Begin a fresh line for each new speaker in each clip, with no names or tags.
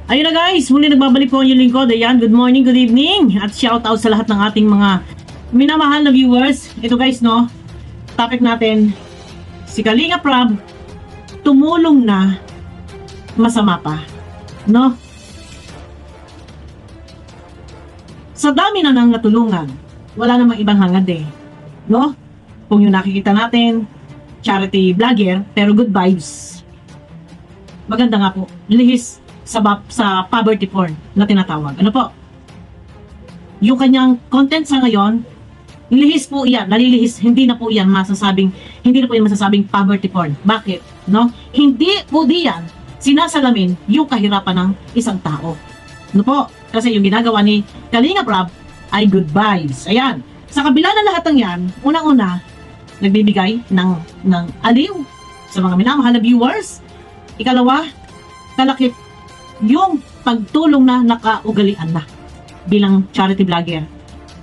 Ayun na guys, muli nagbabalik po ang inyong lingkod. Ayan, good morning, good evening. At shout out sa lahat ng ating mga minamahal na viewers. Ito guys, no, topic natin, si Kalinga Prab, tumulong na, masama pa. No? Sa dami na nang natulungan, wala namang ibang hangad eh. No? Kung yung nakikita natin, charity vlogger, pero good vibes. Maganda nga po, lihis sa poverty porn na tinatawag. Ano po? Yung kanyang content sa ngayon, lihis po yan, nalilihis, hindi na po yan masasabing poverty porn. Bakit? No? Hindi po diyan sinasalamin yung kahirapan ng isang tao. Ano po? Kasi yung ginagawa ni Kalinga Prab ay good vibes. Ayan. Sa kabila ng lahat ng yan, unang-una, nagbibigay ng aliw sa mga minamahal na viewers. Ikalawa, kalakip yung pagtulong na nakaugalian na bilang charity vlogger.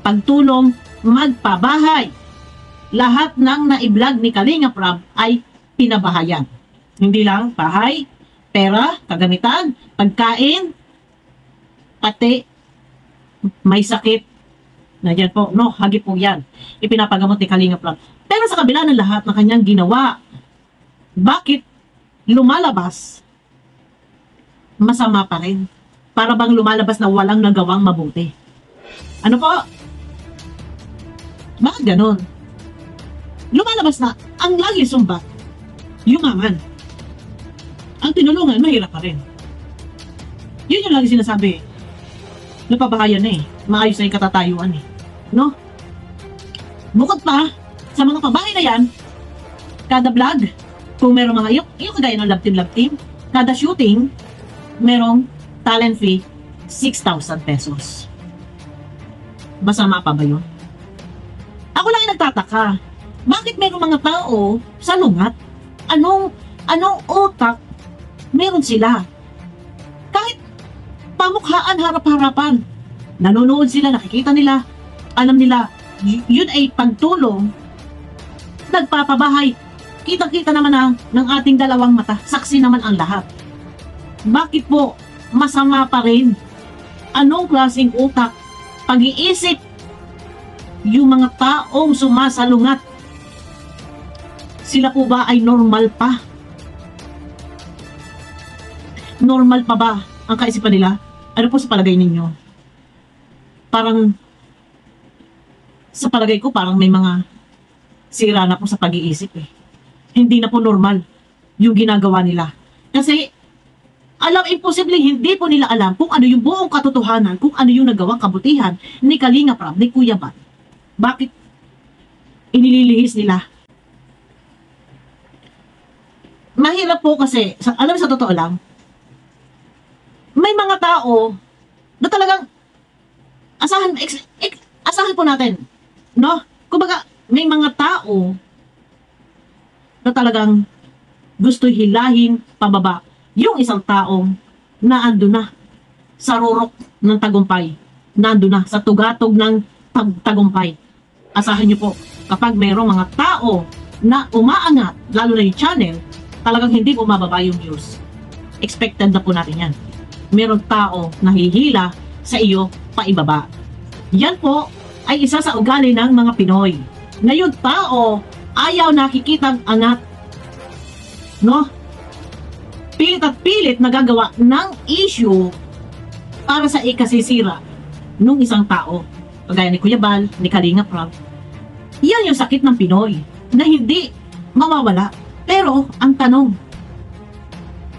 Pagtulong magpabahay. Lahat ng na-vlog ni Kalinga Prab ay pinabahayan. Hindi lang bahay, pera, kagamitan, pagkain, pati may sakit. Nandiyan po, no, hagi po yan. Ipinapagamot ni Kalinga Prab. Pero sa kabila ng lahat ng kanyang ginawa, bakit lumalabas masama pa rin? Para bang lumalabas na walang nagawang mabuti? Ano po? Bakit ganon? Lumalabas na ang lagi sumbat, yumaman. Ang tinulungan, mahirap pa rin. Yun yung lagi sinasabi. Napabahayan na eh. Maayos na yung katatayuan eh. No? Bukod pa, sa mga pabahay na yan, kada vlog, kung meron mga yung kagaya ng love team, kada shooting, merong talent fee, 6,000 pesos. Masama pa ba yun? Ako lang yung nagtataka. Bakit merong mga tao sa lungat? Anong utak meron sila? Kahit pamukhaan harap-harapan, nanonood sila, nakikita nila, alam nila, yun ay pagtulong, nagpapabahay. Kita-kita naman ng ating dalawang mata, saksi naman ang lahat. Bakit po masama pa rin? Anong klaseng utak, pag-iisip yung mga taong sumasalungat? Sila po ba ay normal pa? Normal pa ba ang kaisipan nila? Ano po sa palagay ninyo? Parang sa palagay ko parang may mga sira na po sa pag-iisip eh. Hindi na po normal yung ginagawa nila. Kasi imposible hindi po nila alam kung ano yung buong katotohanan, kung ano yung nagawang kabutihan ni Kalinga Prab, ni Kuya Bat. Bakit inililihis nila? Mahirap po kasi, alam sa totoo lang, may mga tao na talagang asahan po natin, no? Kumbaga, may mga tao na talagang gusto hilahin pababa yung isang taong naando na sa rurok ng tagumpay, naando na sa tugatog ng tagumpay. Asahan nyo po, kapag mayroong mga tao na umaangat, lalo na yung channel, talagang hindi bumababa yung views. Expected na po natin yan. Mayroong tao na hihila sa iyo paibaba. Yan po ay isa sa ugali ng mga Pinoy. Ngayon tao, ayaw nakikitang angat. No? Pilit at pilit nagagawa ng issue para sa ikasisira nung isang tao. Kagaya ni Kuya Bal, ni Kalinga Prab. Yan yung sakit ng Pinoy na hindi mawawala. Pero ang tanong,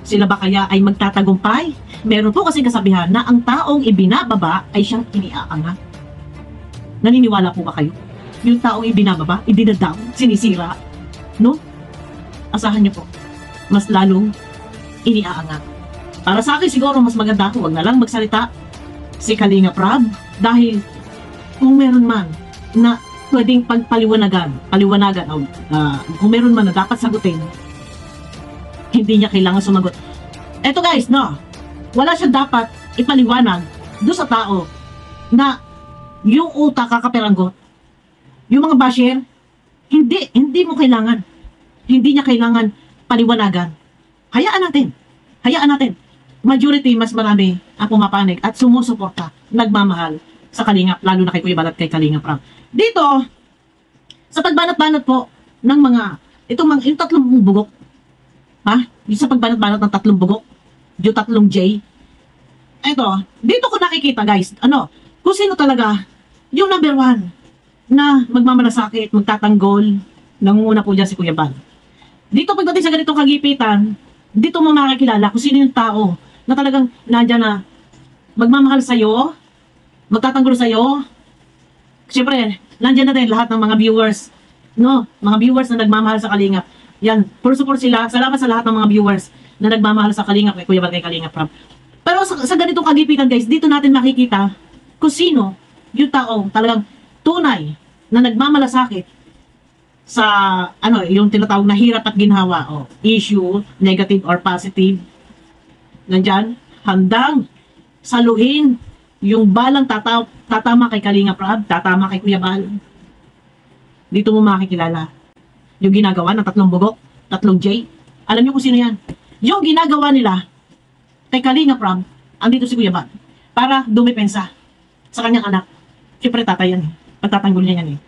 sila ba kaya ay magtatagumpay? Meron po kasi kasabihan na ang taong ibinababa ay siyang iniaangat. Naniniwala po ba kayo? Yung taong ibinababa, idinadown, sinisira, no? Asahan niyo po, mas lalong iniaangat. Para sa akin siguro mas maganda kung wag na lang magsalita si Kalinga Prab, dahil kung meron man na pwedeng paliwanagan kung meron man na dapat sagutin, hindi niya kailangan sumagot. Eto guys, no, wala siya dapat ipaliwanag doon sa tao na yung utak kakaperanggot. Yung mga basher, hindi mo kailangan. Hindi niya kailangan paliwanagan. Hayaan natin. hayaan natin. Majority, mas marami ang pumapanig at sumusuporta, nagmamahal sa Kalingap, lalo na kay Kuya Bal at kay Kalingap Rab. Dito, sa pagbanat-banat po ng mga, yung tatlong bugok, ha? Yung sa pagbanat-banat ng tatlong bugok, yung tatlong J, ito, dito ko nakikita guys, kung sino talaga, yung number one, na magmamalasakit, magtatanggol, nangunguna po dyan si Kuya Bal. Dito pagdating sa ganitong kagipitan, dito mo makikilala kung sino yung tao na talagang nandyan na magmamahal sa'yo, magtatanggol sa'yo. Siyempre, nandyan na din lahat ng mga viewers, no? Mga viewers na nagmamahal sa Kalingap. Yan, for support sila. Salamat sa lahat ng mga viewers na nagmamahal sa Kalingap, kay Kuya Bal, kay Kalingap Rab. Pero sa ganitong kagipitan guys, dito natin makikita kung sino yung tao talagang tunay na nagmamalasakit sa yung tinatawag na hirap at ginhawa o issue, negative or positive. Nandyan, handang saluhin yung balang tatama kay Kalingap Rab, tatama kay Kuya Bal. Dito mo makikilala yung ginagawa ng tatlong bugok, tatlong J. Alam niyo kung sino yan? Yung ginagawa nila kay Kalingap Rab, andito si Kuya Bal para dumepensa sa kanyang anak. Siyempre tatay yan eh. Pagtatanggol niya yan eh.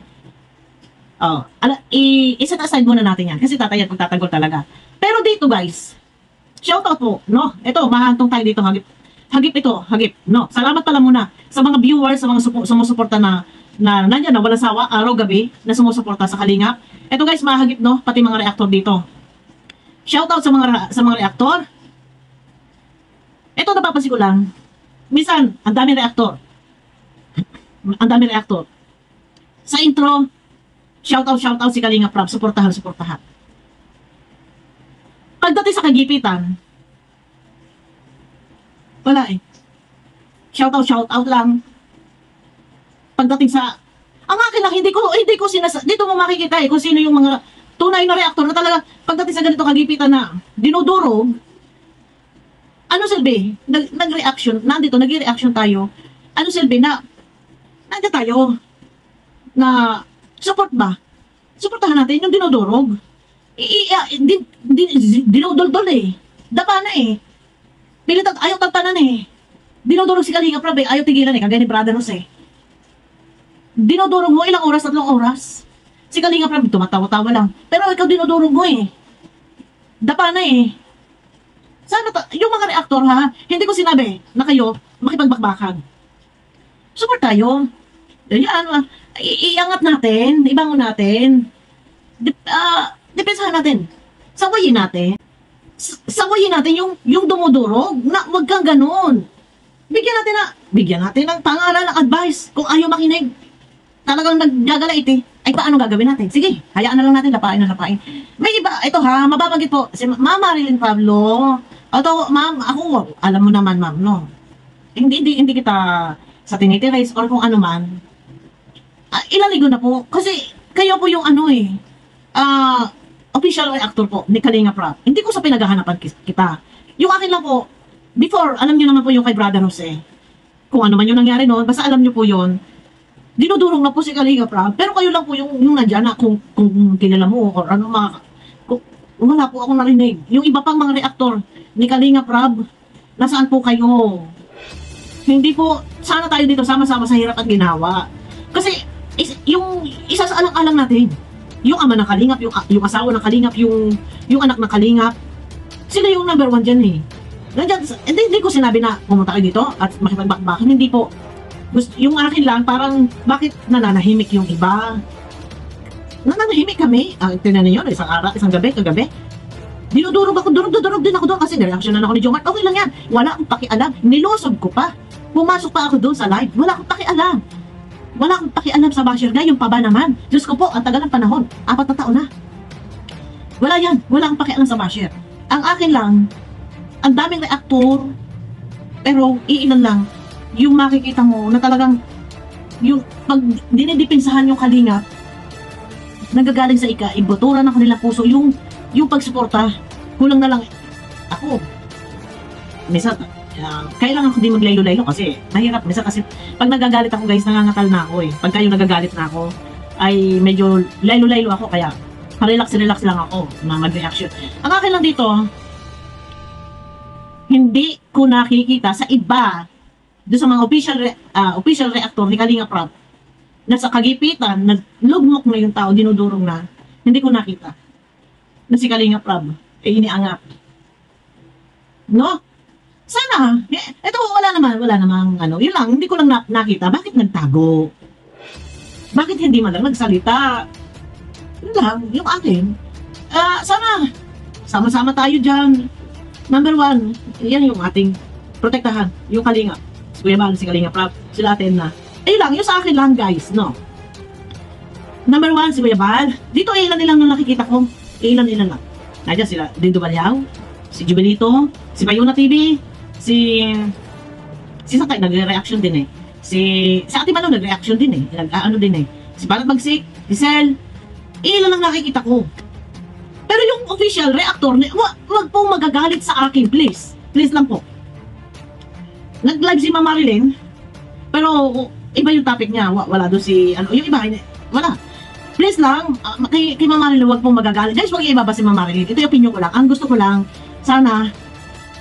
Iset aside muna natin yan kasi tatay yan pagtatanggol talaga. Pero dito guys, shoutout po, no? Ito, mahantong tayo dito, hagip ito, no? Salamat pala muna sa mga viewers, sa mga sumusuporta na nandiyan na walang sawa, araw-gabi, na sumusuporta sa Kalingap. Ito guys, mahagip, no? Pati mga reactor dito. Shoutout sa mga reactor. Ito napapansin ko lang, minsan, ang daming reactor. Ang daming reactor. Sa intro, shoutout si Kalingap Rab, suportahan. Pagdating sa kagipitan, wala eh. Shoutout lang. Pagdating sa, ang akin lang, hindi ko dito mo makikita eh, kung sino yung mga tunay na reactor na talaga, pagdating sa ganito kagipitan na dinudurog, silbi? Nag-reaction, nag-reaction tayo. Silbi na, nandiyan tayo, na, support ba? Supportahan natin yung dinudurog. Dinudol eh. Dapa na eh. Pilit at ayaw tagtanan eh. Dinudurog si Kalingap Rab eh. Ayaw tigilan eh. Kagaya ni Brother Jose. Dinudurog mo ilang oras, 3 oras. Si Kalingap Rab, tumatawa-tawa lang. Pero ikaw dinudurog mo eh. Dapa na eh. Sana yung mga reactor ha, hindi ko sinabi na kayo makipagbakbakan. Support tayo. Yan, iangat natin, ibangon natin. Depensahan natin. Sawayin natin. Sawayin natin yung dumudurog. Na wag kang ganun. Bigyan natin ng pangalan, ng advice. Kung ayaw makinig, talagang naggagalait eh. Ay, paano gagawin natin? Sige, hayaan na lang natin, lapain. May iba, ito ha, mababanggit po, si Ma'am Marilyn Pablo. Ito, ma'am, ako, alam mo naman, ma'am, no? Hindi kita sa tinitirace or kung ano man. Ilaligo na po. Kasi, kayo po yung official reactor po ni Kalingap Rab. Hindi ko sa pinaghahanapan kita. Yung akin lang po, before, alam niyo naman po yung kay Brother Jose. Kung ano man yung nangyari noon, basta alam niyo po yun. Dinudurong na po si Kalingap Rab. Pero kayo lang po yung nandyan na kung kilala mo or ano wala po akong narinig. Yung iba pang mga reactor ni Kalingap Rab, nasaan po kayo? Hindi po, sana tayo dito sama-sama sa hirap at ginawa. Kasi, yung isa sa alang-alang natin, yung ama ng Kalingap, yung asawa ng Kalingap, yung anak ng Kalingap, sila yung number 1 dyan eh. Nandiyan, hindi ko sinabi na pumunta kayo dito at makipagbakbakan, hindi po. Yung akin lang, parang bakit nananahimik yung iba? Nananahimik kami. Tinan niyo, isang gabi, kagabi. Dinudurog din ako doon kasi nireaction na ako ni Jomar. Okay lang yan, wala akong pakialam. Nilusog ko pa. Pumasok pa ako doon sa live. Wala akong pakialam. Wala akong pakialam sa basher na yung paba naman. Diyos ko po, ang tagal ng panahon. 4 na taon na. Wala yan. Wala akong pakialam sa basher. Ang akin lang, ang daming reactor, pero iilan lang, yung makikita mo na talagang, yung pag dinidepensahan yung Kalingap, nagagaling sa ibotoran ng kanilang puso, yung pagsuporta, kulang na lang, ako, minsan, kailangan ko din maglaylo-laylo kasi mahirap. Minsan kasi pag nagagalit ako guys, nangangatal na ako eh. Pag kayo nagagalit na ako, ay medyo laylo-laylo ako kaya relax lang ako na mag-reaction. Ang akin lang dito, hindi ko nakikita sa iba, doon sa mga official reactor ni Kalinga Prab, na sa kagipitan, naglugmok na yung tao, dinudurong na, hindi ko nakita na si Kalinga Prab ay iniangat. No? Sana, eto wala namang ano, yun lang, hindi ko lang nakita, bakit nagtago? Bakit hindi man lang nagsalita? Yun lang, yung akin. Sana, sama-sama tayo dyan. Number 1, yan yung ating protektahan, yung Kalinga. Si Kuya Bal, si Kalinga Prab, sila atin na. Lang, yung sa akin lang guys, no? Number 1, si Kuya Bal. Dito ilan-ilan nung nakikita ko. Ilan-ilan lang. Nandiyan sila, Dindo Balyaw, si Jubilito, si Bayuna TV, si Sakay, nagre-reaction din eh. Si Ate Malo, nagre-reaction din eh. Ano din eh. Si Banat Bagsik, si Sel, ilan lang nakikita ko. Pero yung official reactor, wag pong magagalit sa akin, please. Please lang po. Nag-live si Mama Marilyn, pero iba yung topic niya. Wala doon si, yung iba, wala. Please lang, kay Mama Marilyn, wag pong magagalit. Guys, wag ibaba si Mama Marilyn. Ito yung opinion ko lang. Ang gusto ko lang, sana,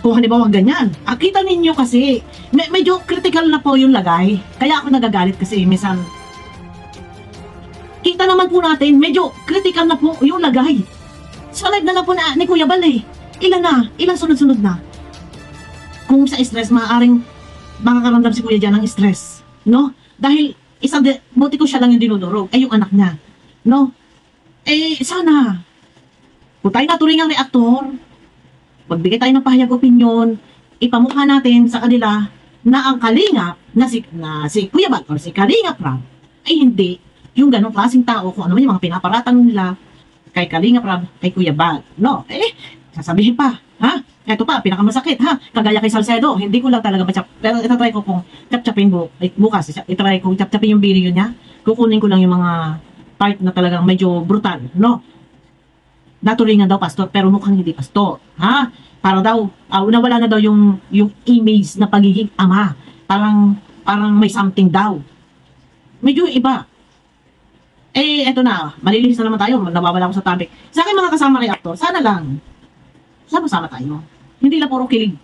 kung halimbawa ganyan. Kita ninyo kasi, medyo critical na po yung lagay. Kaya ako nagagalit kasi, minsan, kita naman po natin, medyo critical na po yung lagay. Sa live na lang po na ni Kuya Bal eh. Ilang sunod-sunod na. Kung sa stress, maaaring makakaramdam si Kuya dyan ng stress. No? Dahil, buti ko siya lang yung dinudurog. Yung anak niya. No? Sana, kung tayo naturingang reaktor, magbigay tayo ng pahayag opinion, ipamukha natin sa kanila na ang Kalinga, na si Kuya Bal or si Kalinga Prab, ay hindi yung ganong klaseng tao kung ano man yung mga pinaparatang nila kay Kalinga Prab, kay Kuya Bal. No? Sasabihin pa, ha? Ito pa, pinakamasakit, ha? Kagaya kay Salcedo, hindi ko lang talaga ma-chap. Pero itatry ko kung chap-chapin bukas, itry ko chap-chapin yung video niya. Kukunin ko lang yung mga part na talagang medyo brutal, no? Naturingan daw pastor, pero mukhang hindi pastor, ha? Para daw, nawala na daw yung image na pagiging ama. Parang may something daw. Medyo iba. Eto na, malilihis na naman tayo, nawawala ako sa topic. Sa akin mga kasama reactor, sana lang, sama-sama tayo. Hindi lang puro kilig.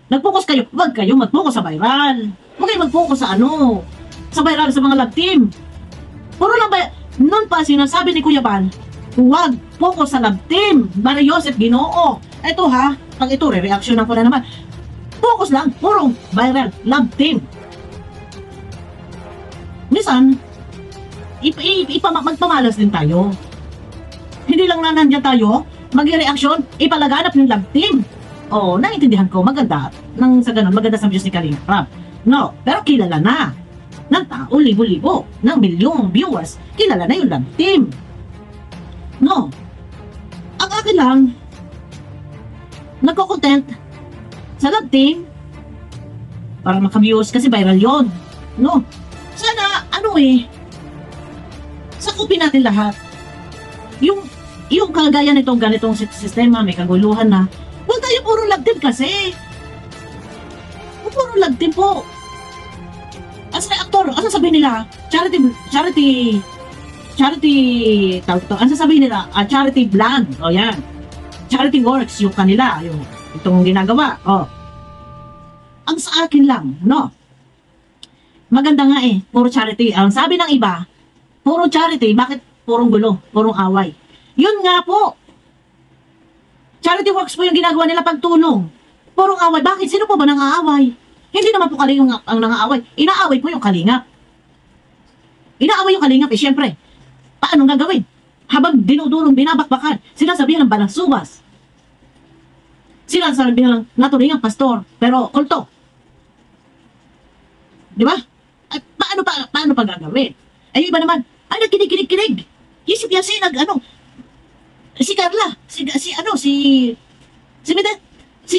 Nag-focus kayo, wag kayo mag-focus sa viral. Huwag kayo mag-focus sa sa viral, sa mga love team. Puro lang ba, noon pa sinasabi ni Kuya Bal, huwag focus sa love team. Maria Joseph Ginoo. Ito ha, pag ito, re-reaction ko na naman. Focus lang, puro viral, love team. Minsan, magpamalas din tayo. Hindi lang na nandiyan tayo, mag-reaction, ipalaganap yung love team. Naiintindihan ko, maganda. Sa ganun, maganda sa views ni Kalinga Prab. No, pero kilala na ng tao, libo-libo, ng milyong viewers, kilala na yung love team. No. Ang akin lang, nagko-content sa love team para maka-views kasi viral yon. No. Sana, sakupin natin lahat. Yung kagaya nitong ganitong sistema, may kaguluhan na, huwag tayo puro love team kasi. Puro love team po. As reactor, ang sasabihin nila, charity, ang sasabihin nila, charity vlog, yan. Charity works, yung kanila, itong ginagawa, Ang sa akin lang, no? Maganda nga puro charity. Ang sabi ng iba, puro charity, bakit purong gulo, purong away? Yun nga po. Charity works po yung ginagawa nila pagtulong. Purong away. Bakit? Sino po ba nang-aaway? Hindi naman po Kalinga ang nang-aaway. Inaaway po yung Kalinga. Inaaway yung Kalinga. Siyempre, paano gagawin? Habang dinudurong, binabakbakan, sinasabihan ng balang subas. Sinasabihan ng naturingang pastor, pero kulto. Di ba? At paano pa gagawin? Iba naman, nagkinig-kinig. Yisip yan si Carla, si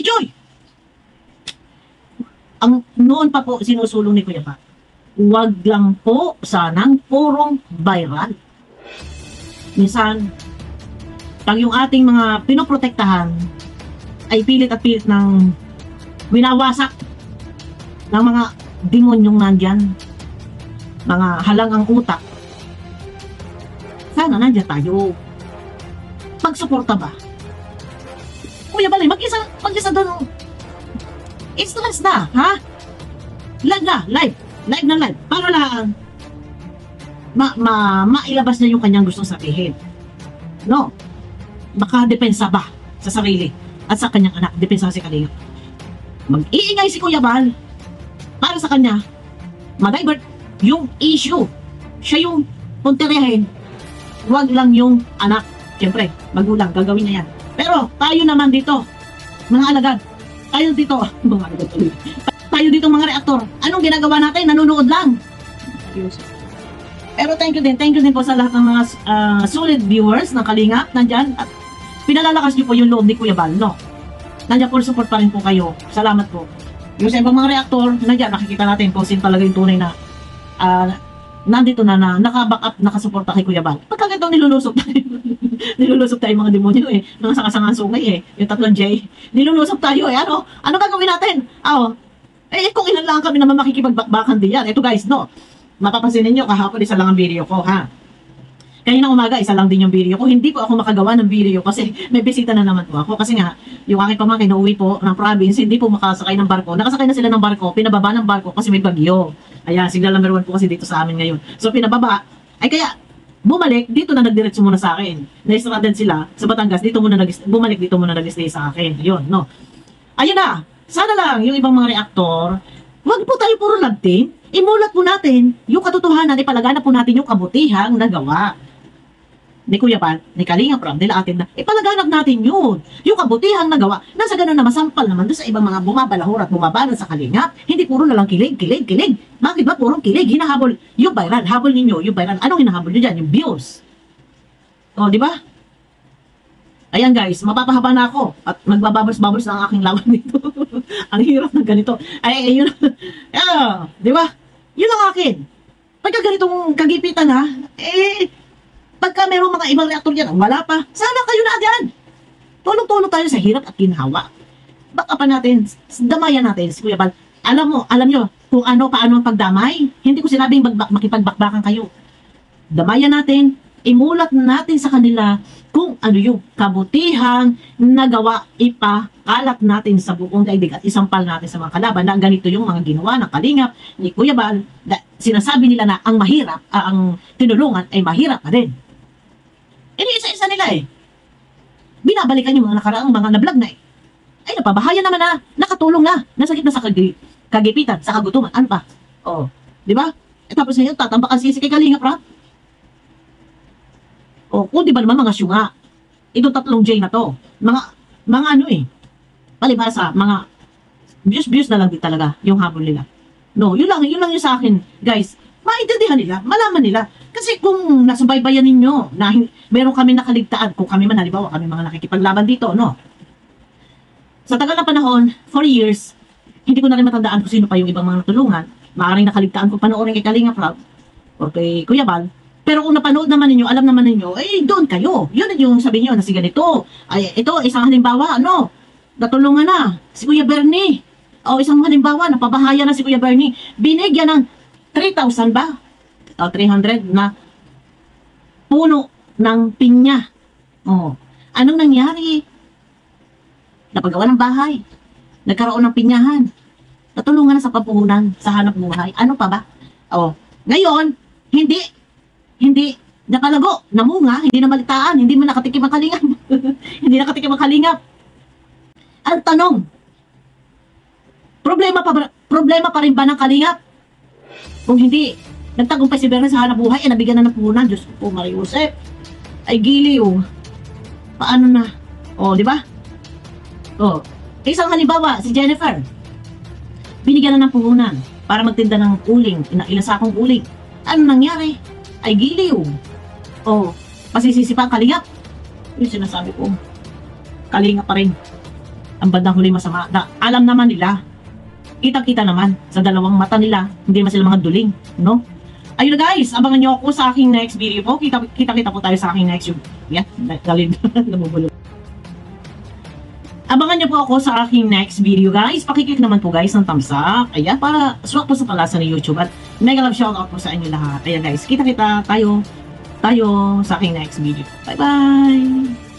Joy. Ang noon pa po sinusulong ni Kuya Pa, huwag lang po sanang purong viral. Minsan, pag yung ating mga pinoprotektahan ay pilit at pilit ng winawasak ng mga demonyong nandyan, mga halang ang utak, sana nandyan tayo. Magsuporta ba? Kuya Balay, mag-isa doon. stress na, ha? Live na, live. Live na live. Para lang, mailabas niya yung kanyang gustong sabihin. No? Makadepensa ba sa sarili at sa kanyang anak? Depensa si Kalinga. Mag-iingay si Kuya Bal para sa kanya, ma-divert yung issue. Siya yung punteriyahin. Huwag lang yung anak. Siyempre, magulang, gagawin niya yan. Pero tayo naman dito, mga alagad, tayo dito, mga alagad tuloy. Tayo dito mga reaktor, anong ginagawa natin? Nanonood lang. Pero thank you din po sa lahat ng mga solid viewers ng Kalingap nandyan at pinalalakas niyo po yung loob ni Kuya Bal, no? Nandyan po support pa rin po kayo. Salamat po. Yung sa ibang mga reaktor, nandyan, nakikita natin kung sino talaga yung tunay na nandito na naka-back up, nakasuporta kay Kuya Bal. Pagka ganito nilulusok tayo. Nilulusok tayo mga demonyo eh. Mga sangasangang sungay eh. Yung tatlong J. Nilulusok tayo eh. Ano gagawin natin? Kung ilan lang kami naman makikipagbakbakan din yan. Ito guys, no? Mapapansin ninyo, kahapon isa lang ang video ko, ha? Kanina umaga, isa lang din yung video ko. Hindi po ako makagawa ng video kasi may bisita na naman po ako. Kasi nga, yung aking pamangkin na uwi po ng province, hindi po makasakay ng barko. Nakasakay na sila ng barko, pinababa ng barko kasi may bagyo. Ayan, signal number 1 po kasi dito sa amin ngayon. So, pinababa. Ay kaya, bumalik, dito na nagdiretso muna sa akin. Na-stranded sila sa Batangas, bumalik dito muna nag-stay sa akin. Ayun, no? Ayun na. Sana lang, yung ibang mga reaktor, wag po tayo puro lagting. Imulat po natin yung katotohanan, ipalaganap po natin yung kabutihang nagawa ni Kuya Bal, ni Kalinga Prab, nila atin na ipalaganap natin yun. Yung kabutihang nagawa, nasa ganun na masampal naman doon sa ibang mga bumabalahor at bumabalad sa Kalingap. Hindi puro na lang kilig. Bakit ba purong kilig? Hinahabol yung viral. Habol ninyo yung viral. Anong hinahabol nyo dyan? Yung views. O, di ba? Ayan guys, mapapahaba na ako at magbababos-babos na ang aking lawan dito. Ang hirap ng ganito. Yun. Di ba? Yun ang akin. Pagka ganitong kagipitan ha, pagka mayroong mga ibang reaktor dyan, wala pa, sana kayo na dyan. Tulong-tulong tayo sa hirap at ginhawa. Baka pa natin, damayan natin si Kuya Bal. Alam nyo, kung paano ang pagdamay. Hindi ko sinabing makipagbakbakan kayo. Damayan natin, imulat natin sa kanila kung ano yung kabutihang nagawa, ipakalat natin sa buong daigdig at isampal natin sa mga kalaban na ganito yung mga ginawa ng Kalingap ni Kuya Bal. Sinasabi nila na ang mahirap, ang tinulungan ay mahirap pa rin. Isa-isa nila eh. Binabalikan yung mga nakaraang mga na-vlog na eh. Ay, napabahaya naman na, nakatulong na, nasa gitna sa kagipitan, sa kagutuman, ano pa? Di ba? Tapos ngayon, tatambakan si kay Kalingap Prab. Kung di ba naman mga syunga, itong tatlong J na to, mga ano eh, palibhasa, mga views na lang din talaga yung habol nila. No, yun lang yung sa akin, guys. Maintindihan nila, malaman nila. Kasi kung nasubaybayan ninyo na meron kami nakaligtaan, kung kami man, halimbawa, kami mga nakikipaglaban dito, no? Sa tagal na panahon, 4 years, hindi ko na rin matandaan kung sino pa yung ibang mga natulungan. Maaaring nakaligtaan kung panoorin kay Kalinga Prab o kay Kuya Bal. Pero kung napanood naman ninyo, alam naman ninyo, doon kayo. Yun yung sabi nyo na si ganito. Ito, isang halimbawa, natulungan na si Kuya Bernie. Isang halimbawa, napabahaya na si Kuya Bernie. Binigyan ng 3,000 ba? 300 na puno ng pinya. Anong nangyari? Napagawa ng bahay. Nagkaroon ng pinyahan. Natulungan na sa pampuhunan, sa hanap buhay. Ano pa ba? Ngayon, hindi nakalago, namunga, hindi namalitaan, hindi man nakatikim ang Kalingap. Hindi nakatikim ang Kalingap. Ang tanong, problema pa rin ba ng Kalingap? Kung hindi, nagtagumpay si Bernie sa hanap buhay, nabigyan na ng puhunan. Diyos ko, Mariusep. Ay, giliw. Paano na? Di ba? Isang halimbawa, si Jennifer. Binigyan na ng puhunan para magtinda ng uling, ilang sakong uling. Ano nangyari? Ay, giliw. Pasisisi pa ang Kalingap. Yung sinasabi ko, Kalingap pa rin. Ang bandang huli masama. Alam naman nila. Kitang-kita naman sa dalawang mata nila. Hindi naman sila mga duling, no? Ayun na guys, abangan nyo ako sa aking next video po. Kita-kita po tayo sa aking next video. Yan, namubulog. Abangan nyo po ako sa aking next video guys. Pakiclick naman po guys ng thumbs up. Ayan, para swak po sa palasa ng YouTube. At mega love shoutout po sa inyo lahat. Ayan guys, kita-kita tayo sa aking next video. Bye-bye!